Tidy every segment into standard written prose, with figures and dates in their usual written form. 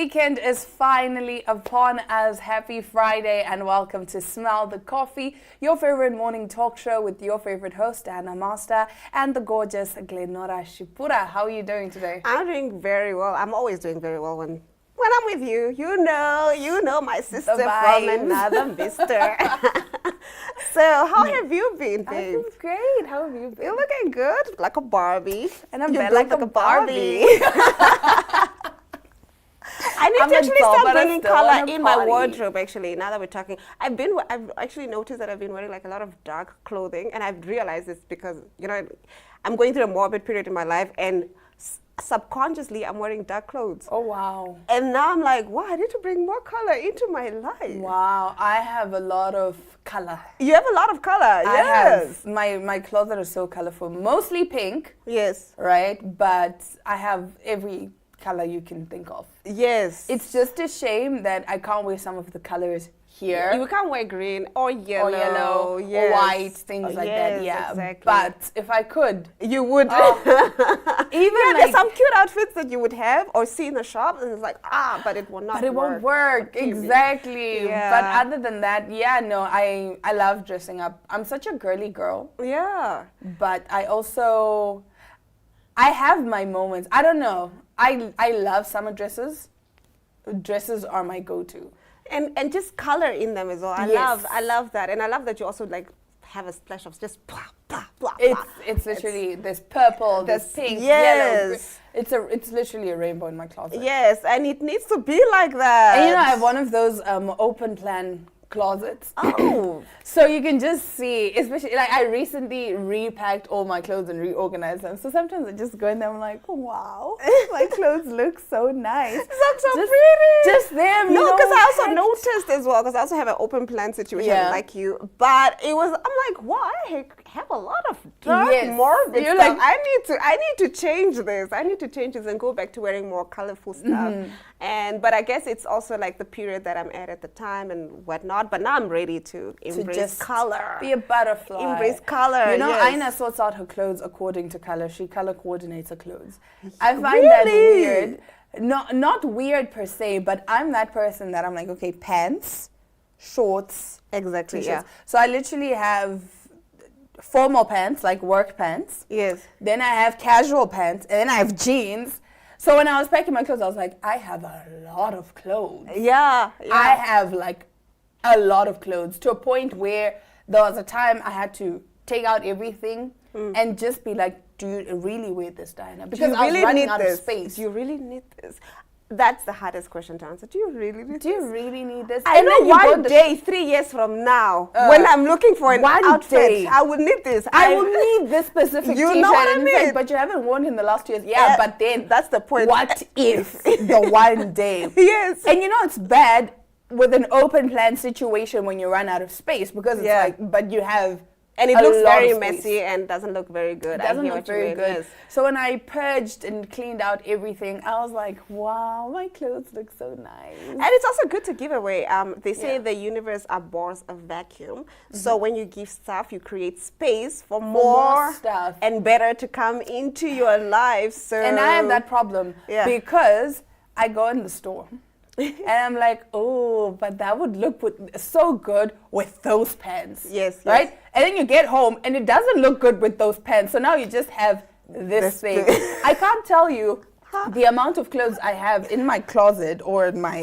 weekend is finally upon us. Happy Friday and welcome to Smell the Coffee, your favorite morning talk show with your favorite host, Anna Master, and the gorgeous Glenora Shipura. How are you doing today? I'm doing very well. I'm always doing very well when I'm with you. You know my sister from another mister. So how have you been, babe? I've been great. How have you been? You're looking good, like a Barbie. And I'm built like a Barbie. I need I'm to actually a doll, start but I bringing still color wanna in my party. wardrobe, actually, now that we're talking. I've actually noticed that I've been wearing like a lot of dark clothing, and I've realized it's because, I'm going through a morbid period in my life, and subconsciously I'm wearing dark clothes. Oh, wow. And now I'm like, wow, I need to bring more color into my life. Wow. I have a lot of color. You have a lot of color, yes. I have my closet is so colorful. Mostly pink, Yes, right? But I have every color you can think of. yes. It's just a shame that I can't wear some of the colors here. You can't wear green or yellow. Or yellow, yes. or white, things like that. Yes, Yeah, exactly. but if I could, You would. even Yeah, like, there's some cute outfits that you would have or see in the shop, and it's like, but it will not but it work. won't work for TV. exactly. Yeah. But other than that, yeah, no, I love dressing up. I'm such a girly girl, Yeah. but I have my moments. I don't know. I love summer dresses. Dresses are my go-to. And just color in them as well. I Yes. love that. And I love that you also like have a splash of just blah, blah, blah, It's blah. literally there's purple, there's pink, yellow. Yes. It's literally a rainbow in my closet. Yes, and it needs to be like that. And I have one of those open plan closets. Oh. So you can just see, especially like I recently repacked all my clothes and reorganized them. So sometimes I just go in there and I'm like, oh, wow, my clothes look so nice. It's so just, pretty. Just them. No, because I also packed. noticed as well, because I also have an open plan situation Yeah. like you. But I'm like, wow, I have a lot of dark, Yes. morbid You're stuff. like- I need to change this. I need to change this and go back to wearing more colorful stuff. But I guess it's also like the period that I'm at the time and whatnot. But now I'm ready to embrace just color. Be a butterfly. Embrace color. You know, yes. Aina sorts out her clothes according to color. She color coordinates her clothes. I find that Really? weird. Not weird per se, but I'm that person that I'm like, okay, pants, shorts, Exactly. t-shirts. Yeah. So I literally have formal pants, like work pants. Yes. Then I have casual pants, and then I have jeans. So when I was packing my clothes, I was like, I have a lot of clothes. Yeah. I have like a lot of clothes to a point where there was a time I had to take out everything and just be like, do you really wear this, Diana? Because I was running out of space. Do you really need this? That's the hardest question to answer. Do you really need Do this? you really need this? I And know then you go one in the day, 3 years from now, when I'm looking for an one outfit, day. I will need this. I will need this specific You t-shirt. know what I and it's like, mean? but you haven't worn it in the last 2 years. Yeah, but then that's the point. What if the one day? Yes. And you know it's bad with an open plan situation when you run out of space because it's Yeah. like, but you have And it a looks lot very of space. messy and doesn't look very good. It doesn't I hear look what you very mean, good. yes. So when I purged and cleaned out everything, I was like, wow, my clothes look so nice. And it's also good to give away. They say Yeah. the universe abhors a vacuum. So when you give stuff, you create space for more stuff. and better to come into your life. So And I have that problem Yeah. because I go in the store and I'm like, oh, but that would look so good with those pants. Yes, Right? yes. And then you get home and it doesn't look good with those pants. So now you just have this thing. I can't tell you the amount of clothes I have in my closet or in my,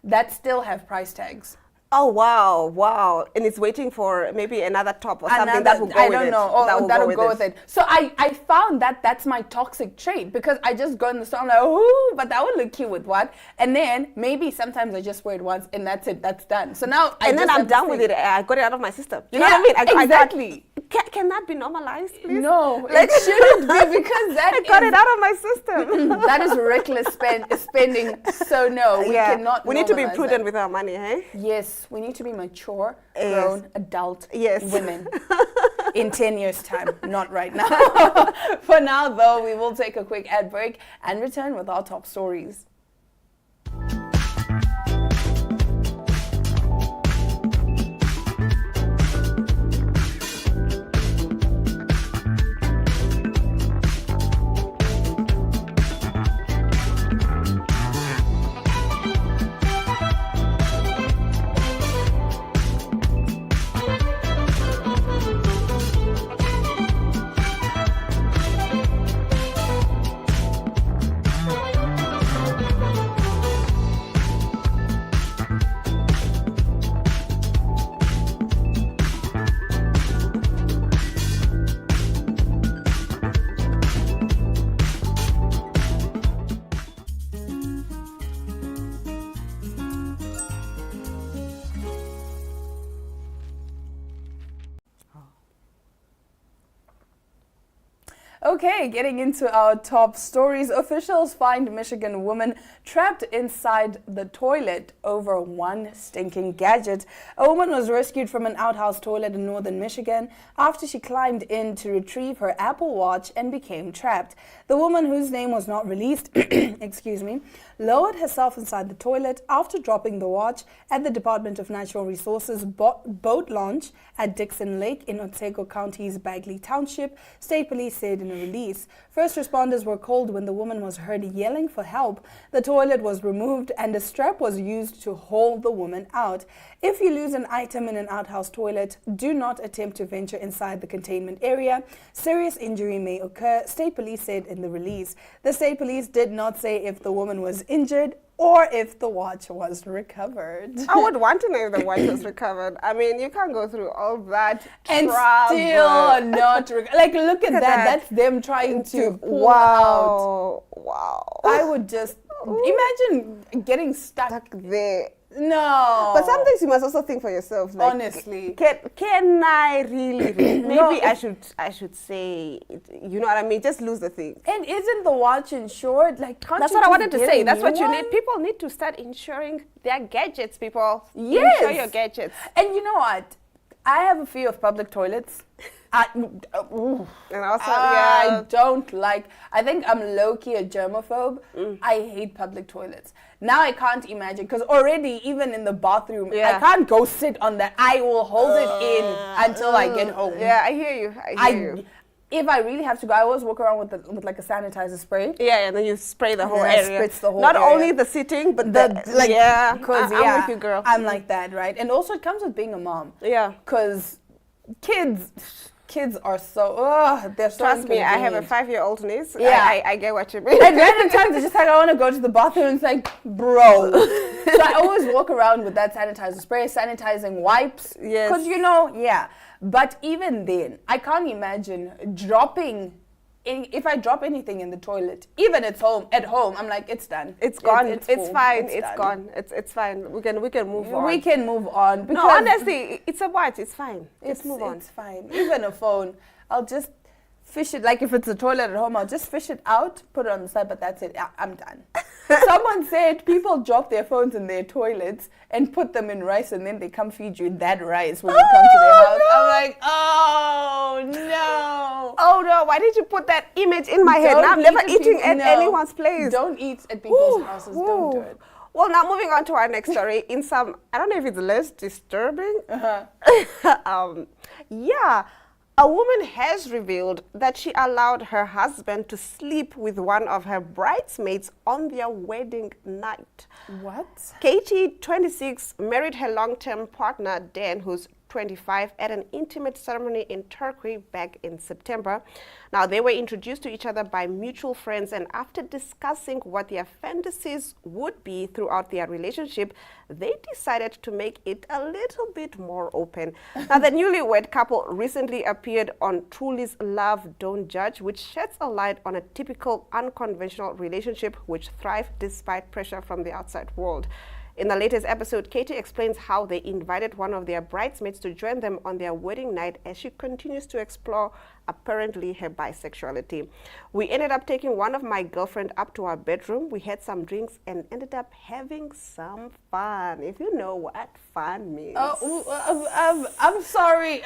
that still have price tags. Oh wow! And it's waiting for maybe another top or something that will go I with don't it. know. Or That'll go with it. So I found that's my toxic trait because I just go in the store. I'm like, oh, but that would look cute with what? And then maybe sometimes I just wear it once and that's it. That's done. So now And then I'm done with it. I got it out of my system. You know what I mean? Exactly. Can that be normalized, please? No, Like- it shouldn't be because that I got is- it out of my system. that is reckless spending. So no, we cannot. We need to be normalize prudent that. with our money, hey? Yes, we need to be mature, Yes. grown, adult Yes. women in 10 years' time, not right now. For now, though, we will take a quick ad break and return with our top stories. Okay, getting into our top stories. Officials find Michigan woman trapped inside the toilet over one stinking gadget. A woman was rescued from an outhouse toilet in northern Michigan after she climbed in to retrieve her Apple Watch and became trapped. The woman, whose name was not released, excuse me, lowered herself inside the toilet after dropping the watch at the Department of Natural Resources boat launch at Dixon Lake in Otsego County's Bagley Township, state police said in a release. First responders were called when the woman was heard yelling for help. The toilet was removed and a strap was used to haul the woman out. If you lose an item in an outhouse toilet, do not attempt to venture inside the containment area. Serious injury may occur, state police said in the release. The state police did not say if the woman was injured or if the watch was recovered. I would want to know if the watch was recovered. I mean, you can't go through all that and trouble. still not like, look at that. That's them trying to pull out. Wow. I would just imagine getting stuck there. No. But some things you must also think for yourself. Like, honestly, can I really? Maybe No, I should say, you know what I mean? Just lose the thing. and isn't the watch insured? Like, can't That's you what I just wanted to get say. a That's new what you one? need. People need to start insuring their gadgets, people. Yes. Insure your gadgets. And you know what? I have a fear of public toilets. And also, I don't like. I think I'm low-key a germaphobe. I hate public toilets. Now I can't imagine, because already even in the bathroom, I can't go sit on that. I will hold it in until I get home. Yeah, I hear you. I hear you. If I really have to go, I always walk around with like a sanitizer spray. Yeah, and then you spray the whole And I area. spritz the whole Not area. only the sitting, but yeah. Because I'm with you, girl. I'm like that, right? And also it comes with being a mom. Yeah. Because kids are so, they're so Trust me, I have a inconvenient. 5-year-old niece. Yeah. I get what you mean. At random times, it's just like, I want to go to the bathroom. And it's like, bro. So I always walk around with that sanitizer spray, sanitizing wipes. Yes. Because, you know, yeah. But even then, I can't imagine dropping, if I drop anything in the toilet, even at home, I'm like, it's done. It's gone. It's full. fine. It's done. gone. It's fine. We can move on. We can move on. No, honestly, it's a watch. It's fine. Let's move on. It's fine. Even a phone, I'll just fish it. Like if it's a toilet at home, I'll just fish it out, put it on the side, but that's it. I'm done. Someone said people drop their phones in their toilets and put them in rice, and then they come feed you that rice when you come to their house. no. I'm like, oh no. Oh no! Why did you put that image in my head? Don't Now I'm never eat at eating people- at no. anyone's place. Don't eat at people's Ooh, houses. Don't do ooh. it. Well, now moving on to our next story. In some, I don't know if it's less disturbing. Yeah, a woman has revealed that she allowed her husband to sleep with one of her bridesmaids on their wedding night. What? Katie, 26, married her long-term partner, Dan, who's 25, at an intimate ceremony in Turkey back in September. Now, they were introduced to each other by mutual friends, and after discussing what their fantasies would be throughout their relationship, they decided to make it a little bit more open. Now, the newlywed couple recently appeared on Truly's Love, Don't Judge, which sheds a light on a typical unconventional relationship which thrive despite pressure from the outside world. In the latest episode, Katie explains how they invited one of their bridesmaids to join them on their wedding night as she continues to explore, apparently, her bisexuality. We ended up taking one of my girlfriend up to our bedroom. We had some drinks and ended up having some fun. If you know what fun means. I'm sorry.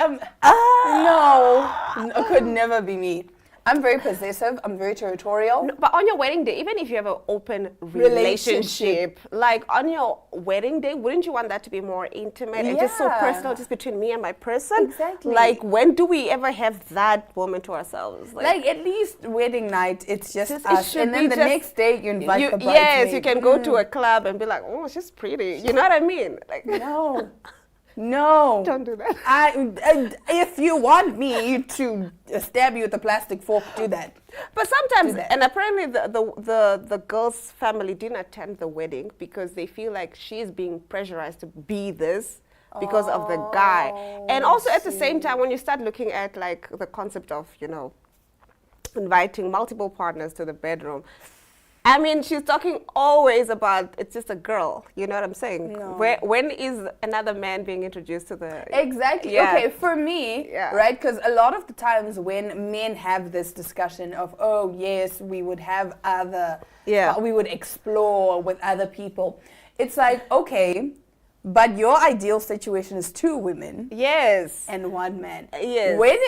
No, it could never be me. I'm very possessive. I'm very territorial. No, but on your wedding day, even if you have an open relationship, like on your wedding day, wouldn't you want that to be more intimate and just so Yeah. personal, just between me and my person? Exactly. Like, when do we ever have that moment to ourselves? Like at least wedding night, it's just It us, should and then be the just- next day you invite the bridesmaid. yes, you can go to a club and be like, oh, she's pretty. You know what I mean? Like, No. don't do that. If you want me to stab you with a plastic fork, do that. But sometimes, Do that. and apparently the girl's family didn't attend the wedding because they feel like she's being pressurized to be this because of the guy. And also at the same time, when you start looking at like the concept of, you know, inviting multiple partners to the bedroom, I mean, she's talking always about it's just a girl. You know what I'm saying? No. When is another man being introduced to the? Exactly. Yeah. Okay, for me, Yeah. right? Because a lot of the times when men have this discussion of, oh yes, we would have other, we would explore with other people. It's like, okay, but your ideal situation is 2 women. Yes. And 1 man. Yes. When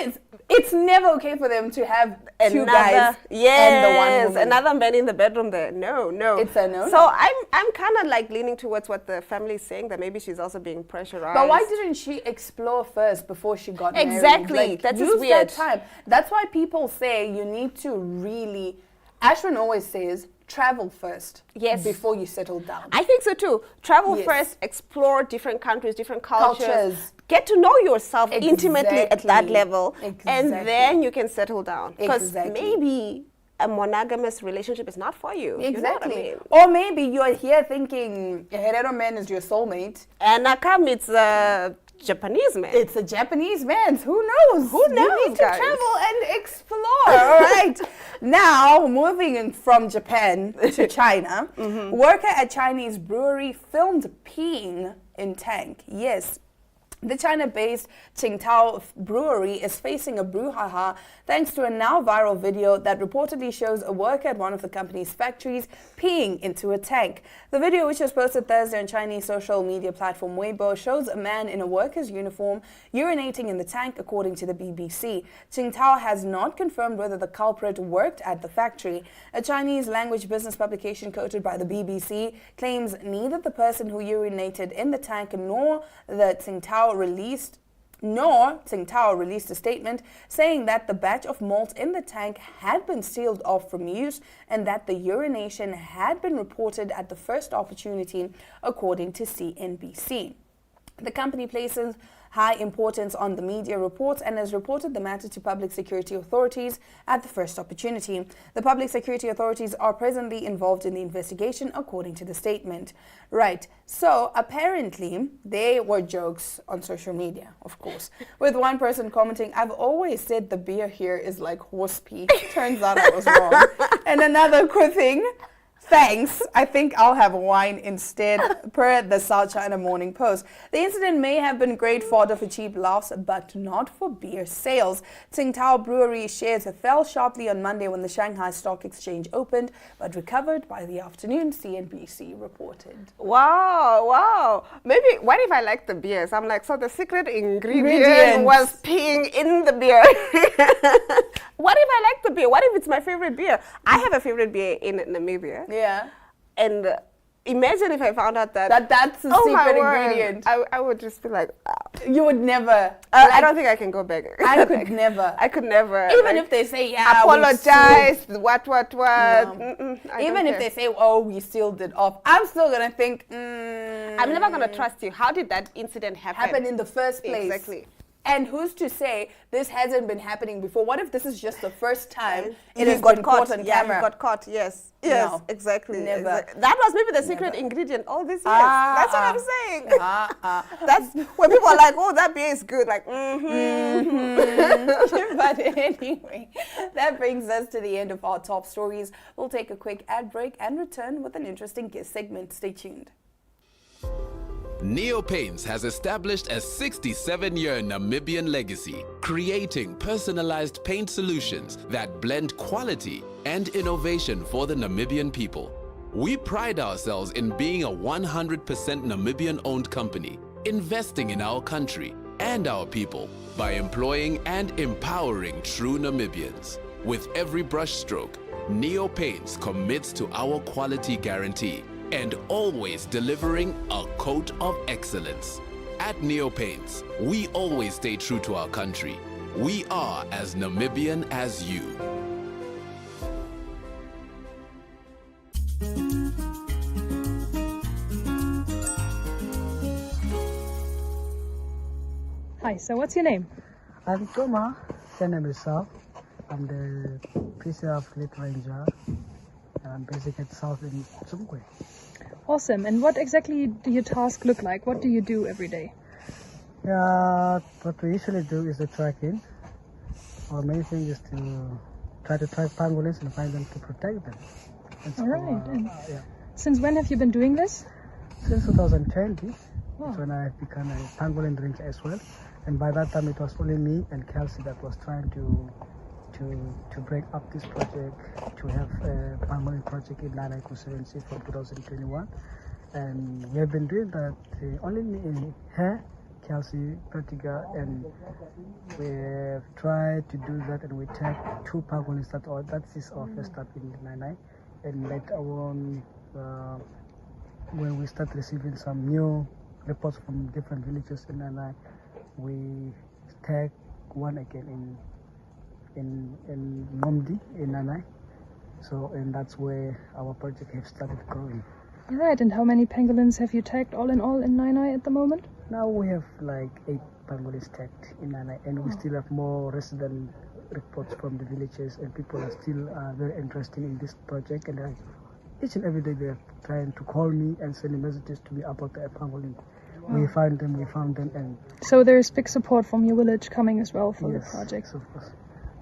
it's never okay for them to have 2 guys yes, and the 1 woman. another man in the bedroom there. No. It's a no. So I'm kind of like leaning towards what the family is saying, that maybe she's also being pressurized. But why didn't she explore first before she got married? Exactly. That's just use weird. that time. That's why people say you need to really. Ashwin always says travel first. Yes. Before you settle down. I think so too. Travel Yes. first, explore different countries, different cultures. Get to know yourself Exactly. intimately at that level, Exactly. and then you can settle down. Because Exactly. maybe a monogamous relationship is not for you. Exactly. You know what I mean? Or maybe you're here thinking a Herero man is your soulmate. And Nakam, it's a Japanese man. It's a Japanese man. Who knows? Who knows, You need to guys? travel and explore. All right. Now, moving from Japan to China, worker at Chinese brewery filmed peeing in tank. Yes. The China-based Qingdao brewery is facing a brouhaha thanks to a now viral video that reportedly shows a worker at one of the company's factories peeing into a tank. The video, which was posted Thursday on Chinese social media platform Weibo, shows a man in a worker's uniform urinating in the tank, according to the BBC. Qingdao has not confirmed whether the culprit worked at the factory. A Chinese language business publication quoted by the BBC claims neither the person who urinated in the tank nor Tsingtao released a statement saying that the batch of malt in the tank had been sealed off from use and that the urination had been reported at the first opportunity, according to CNBC. The company places high importance on the media reports and has reported the matter to public security authorities at the first opportunity. The public security authorities are presently involved in the investigation, according to the statement. Right, so apparently there were jokes on social media, of course, with one person commenting, "I've always said the beer here is like horse pee." Turns out I was wrong. And another quick thing, "Thanks, I think I'll have wine instead," per the South China Morning Post. The incident may have been great fodder for cheap laughs, but not for beer sales. Tsingtao Brewery shares fell sharply on Monday when the Shanghai Stock Exchange opened, but recovered by the afternoon, CNBC reported. Wow. Maybe, what if I like the beers? I'm like, so the secret ingredient was peeing in the beer. What if I like the beer? What if it's my favorite beer? I have a favorite beer in Namibia. Yeah. And imagine if I found out that that's the secret ingredient. I would just be like, You would never. I don't think I can go back. I could never. I could never. Even if they say, yeah, apologize, what. No. Even if they say, oh, we sealed it off, I'm still going to think, I'm never going to trust you. How did that incident happen? In the first place. Exactly. And who's to say this hasn't been happening before? What if this is just the first time it He has been caught on Yeah, camera? he got caught, yes. No, exactly. never. That was maybe the secret ingredient all these years. That's what I'm saying. That's when people are like, oh, that beer is good. Like, But anyway, that brings us to the end of our top stories. We'll take a quick ad break and return with an interesting guest segment. Stay tuned. Neo Paints has established a 67-year Namibian legacy, creating personalized paint solutions that blend quality and innovation for the Namibian people. We pride ourselves in being a 100% Namibian-owned company, investing in our country and our people by employing and empowering true Namibians. With every brushstroke, Neo Paints commits to our quality guarantee and always delivering a coat of excellence. At Neo Paints, we always stay true to our country. We are as Namibian as you. Hi, so what's your name? I'm Toma, name is South. I'm the PC of Fleet Ranger. I'm based at South in Zumkwe. Awesome. And what exactly do your tasks look like? What do you do every day? What we usually do is the tracking. Our main thing is to try to track pangolins and find them to protect them. That's All right. And yeah. since when have you been doing this? Since 2020, Wow. it's when I became a pangolin ranger as well. And by that time, it was only me and Kelsey that was trying to break up this project, to have a pangolin project in Nanai Conservancy for 2021. And we have been doing that, only me and her, Kelsey, Pratika, and we have tried to do that, and we take 2 pangolins that is our first step in Nanai. And later on, when we start receiving some new reports from different villages in Nanai, we take one again in Momdi in Nanai. So, and that's where our project has started growing. All right. And how many pangolins have you tagged all in Nainai at the moment? Now we have like 8 pangolins tagged in Nanai, and we still have more resident reports from the villages, and people are still very interested in this project. And each and every day they are trying to call me and sending messages to me about the pangolin. We found them, and So there's big support from your village coming as well for yes, the project. of course.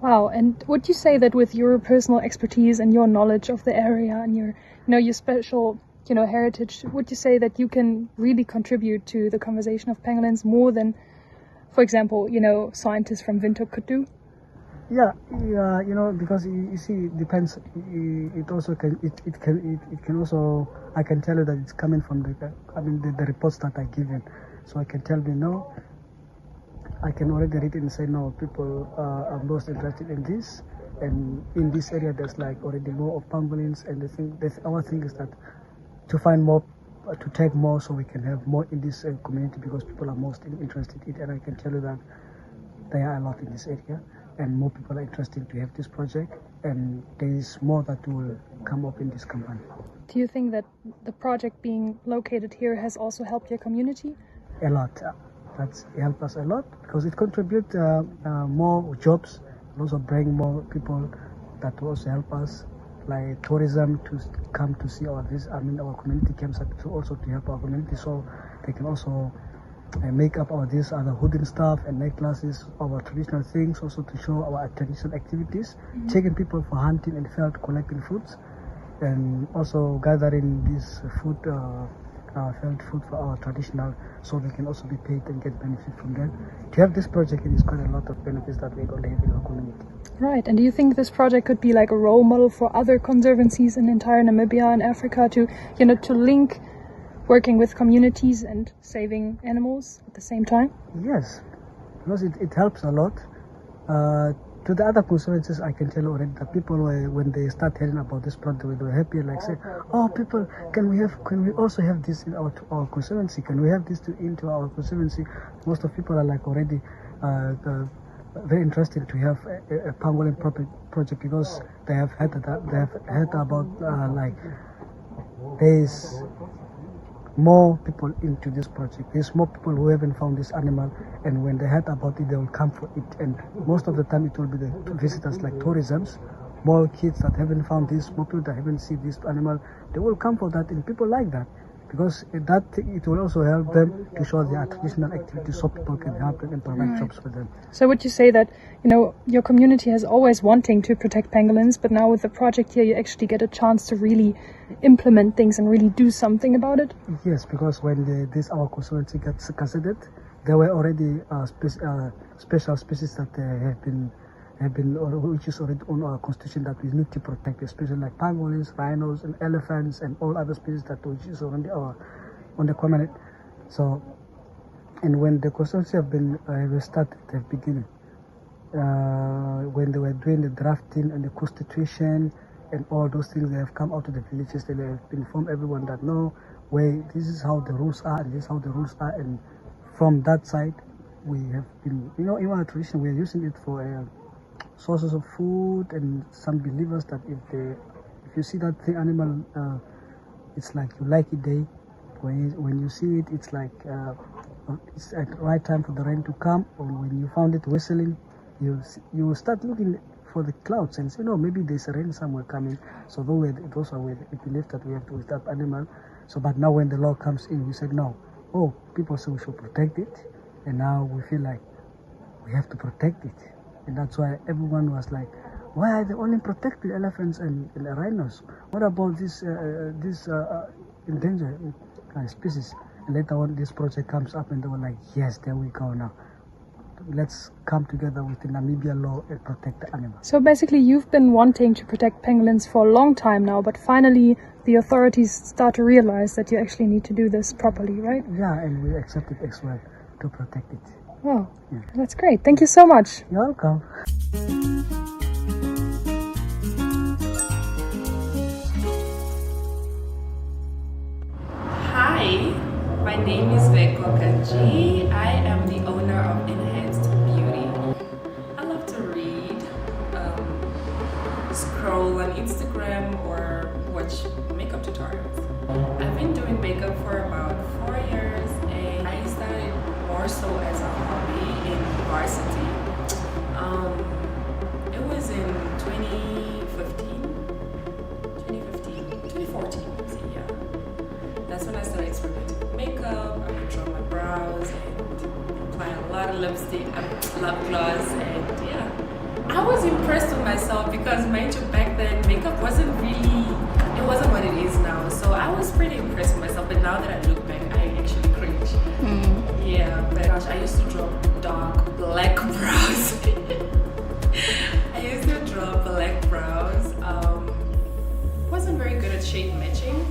Wow. And would you say that with your personal expertise and your knowledge of the area and your special, heritage, would you say that you can really contribute to the conservation of pangolins more than, for example, scientists from Windhoek could do? Yeah, because you see, it depends. It also can also. I can tell you that it's coming from the reports that I given, so I can tell you no. I can already read it and say no. People are most interested in this, and in this area there's like already more of pangolins, and our thing is that to find more, to take more, so we can have more in this community, because people are most interested in it, and I can tell you that there are a lot in this area. And more people are interested to have this project, and there is more that will come up in this company. Do you think that the project being located here has also helped your community? A lot. That's helped us a lot, because it contributes more jobs, and also bring more people that will also help us, like tourism, to come to see our community camps, to also to help our community, so they can also make up these other hooding stuff and necklaces, our traditional things, also to show our traditional activities, taking people for hunting and field, collecting foods, and also gathering this food, field food for our traditional, so they can also be paid and get benefit from that. To have this project, it is quite a lot of benefits that we're going to have in our community. Right. And do you think this project could be like a role model for other conservancies in entire Namibia and Africa to, to link working with communities and saving animals at the same time? Yes, because it helps a lot. To the other conservancies, I can tell you already that people, when they start hearing about this project, they were happy, like say, "Oh, people, can we also have this in our conservancy? Can we have this into our conservancy?" Most of people are like already very interested to have a pangolin project, because they have heard about like there's more people into this project. There's more people who haven't found this animal, and when they heard about it, they will come for it. And most of the time, it will be the visitors, like tourisms. More kids that haven't found this, more people that haven't seen this animal, they will come for that, and people like that, because it will also help them to show their traditional activities, so people can help them and provide jobs for them. So would you say that, your community has always wanting to protect pangolins, but now with the project here, you actually get a chance to really implement things and really do something about it? Yes, because when our conservancy gets gazetted, there were already special species that which is already on our constitution that we need to protect, especially like pangolins, rhinos, and elephants, and all other species which is already on the common. So, and when the constituency have started at the beginning, when they were doing the drafting and the constitution and all those things, they have come out to the villages. They have informed everyone that this is how the rules are, and this is how the rules are. And from that side, we have been, in our tradition, we are using it for sources of food, and some believers that if you see that animal, it's like you like it day. When you see it, it's like it's at the right time for the rain to come, or when you found it whistling, you will start looking for the clouds and say, no, maybe there's a rain somewhere coming. So those are where it believed that we have to with that animal. So, but now when the law comes in, we said no. Oh, people say we should protect it, and now we feel like we have to protect it, and that's why everyone was like, Why are they only protecting elephants and rhinos? What about this endangered species? And later on, this project comes up, and they were like, "Yes, there we go now. Let's come together with the Namibia law and protect the animals." So basically, you've been wanting to protect pangolins for a long time now, but finally the authorities start to realize that you actually need to do this properly, right? Yeah, and we accept it as well to protect it. Wow, that's great. Thank you so much. You're welcome. Hi, my name is Veko Kanji. I am the owner of Enhanced Beauty. I love to read, scroll on Instagram, or watch makeup tutorials. I've been doing makeup for about 4 years, and I started more so as a hobby in varsity. It was in 2014, yeah. That's when I started experimenting with makeup. I would draw my brows and apply a lot of lipstick, lip gloss, and yeah. I was impressed with myself because mind you, back then makeup wasn't what it is now. So I was pretty impressed with myself, but now that I look back, I actually cringe. Yeah, but gosh, I used to draw dark black brows. I used to draw black brows. Wasn't very good at shade matching.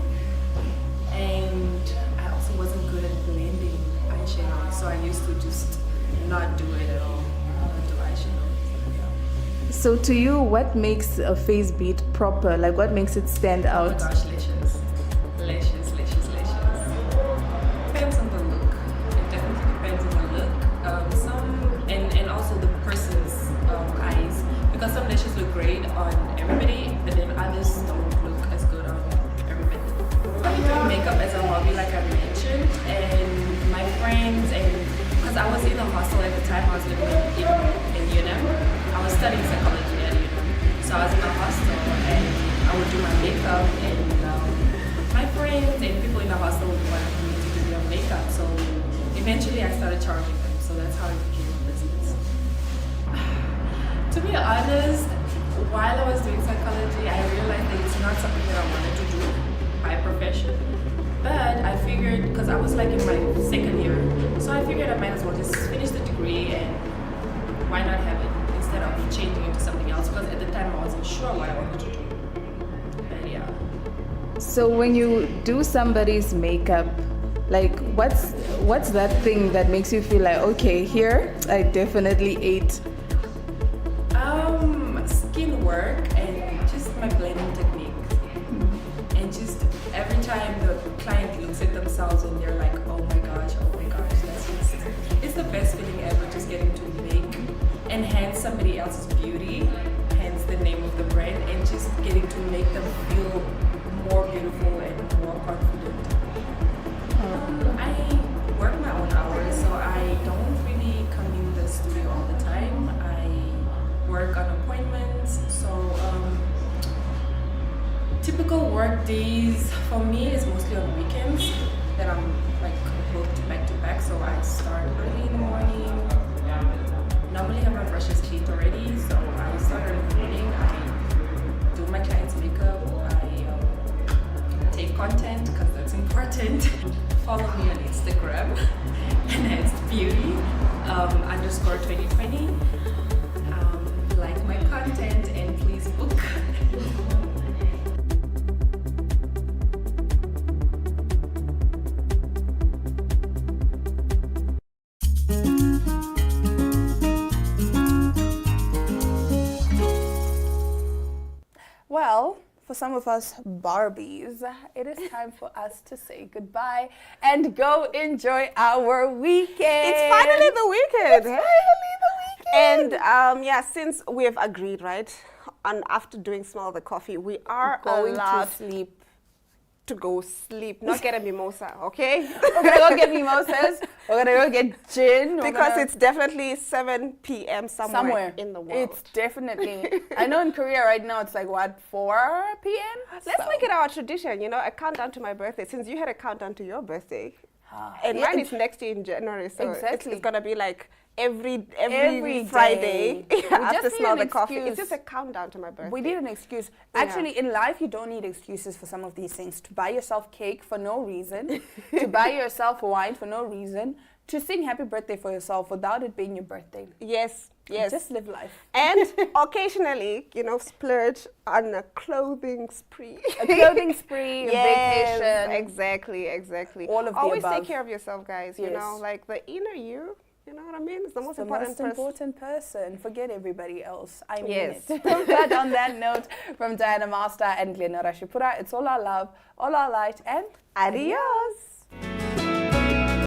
And I also wasn't good at blending eyeshadow, so I used to just not do it at all. Not do eyeshadow. Yeah. So to you, what makes a face beat proper? Like what makes it stand Oh out? my gosh, lashes. Lashes. Depends on the look. It definitely depends on the look. And also the person's eyes. Because some lashes look great on everybody, but then others don't look as good on everybody. I'm doing makeup as a hobby, like I mentioned, and my friends, and because I was in a hostel at the time, I was living in UNM. I was studying psychology at UNM, so I was in a hostel, and I would do my makeup, and my friends and people in the hostel would want me to do their makeup. So eventually, I started charging them. So that's how it became a business. To be honest, while I was doing psychology, I realized that it's not something that I wanted to do by profession. But I figured, because I was like in my second year, so I figured I might as well just finish the degree and why not have it instead of changing into something else, because at the time I wasn't sure what I wanted to do. But yeah. So when you do somebody's makeup, like what's that thing that makes you feel like, okay, here I definitely ate? Skin work and just my blending technique. And just every time the client looks at themselves and they're like, oh my gosh, it's the best feeling ever, just getting to enhance somebody else's beauty, hence the name of the brand, and just getting to make them feel more beautiful and more confident. I work my own hours, so I don't really come in the studio all the time. I work on appointments, so typical work days for me is mostly on weekends that I'm like booked back to back. So I start early in the morning. Normally have my brushes cleaned already, so I start early in the morning. I do my client's makeup. I take content because that's important. Follow me on Instagram, Enhanced Beauty _2020. Like my content and please book. Well, for some of us Barbies, it is time for us to say goodbye and go enjoy our weekend. It's finally the weekend. It's finally the weekend. And since we have agreed, right, and after doing Smell the Coffee, we are going allowed to sleep. to go sleep, not get a mimosa, okay? We're gonna go get mimosas. We're gonna go get gin. Because it's definitely 7 p.m. somewhere in the world. It's definitely. I know in Korea right now it's like what, 4 p.m. Let's make it our tradition, a countdown to my birthday. Since you had a countdown to your birthday, and mine is next year in January, so Exactly. it's gonna be like every Every Friday day. We after just need smell an the coffee. It's excuse. just a countdown to my birthday. We need an excuse. Actually, in life, you don't need excuses for some of these things. To buy yourself cake for no reason, to buy yourself wine for no reason, to sing happy birthday for yourself without it being your birthday. Yes, yes. Just live life. And occasionally, splurge on a clothing spree. A clothing spree, a Yes, vacation. exactly. All of the Always above. take care of yourself, guys. You Yes. know, like the inner you know what I mean? It's the most The important most person. important person. Forget everybody else. I mean Yes. it. But on that note, from Diana Master and Glenora Shipura, it's all our love, all our light, and Adios.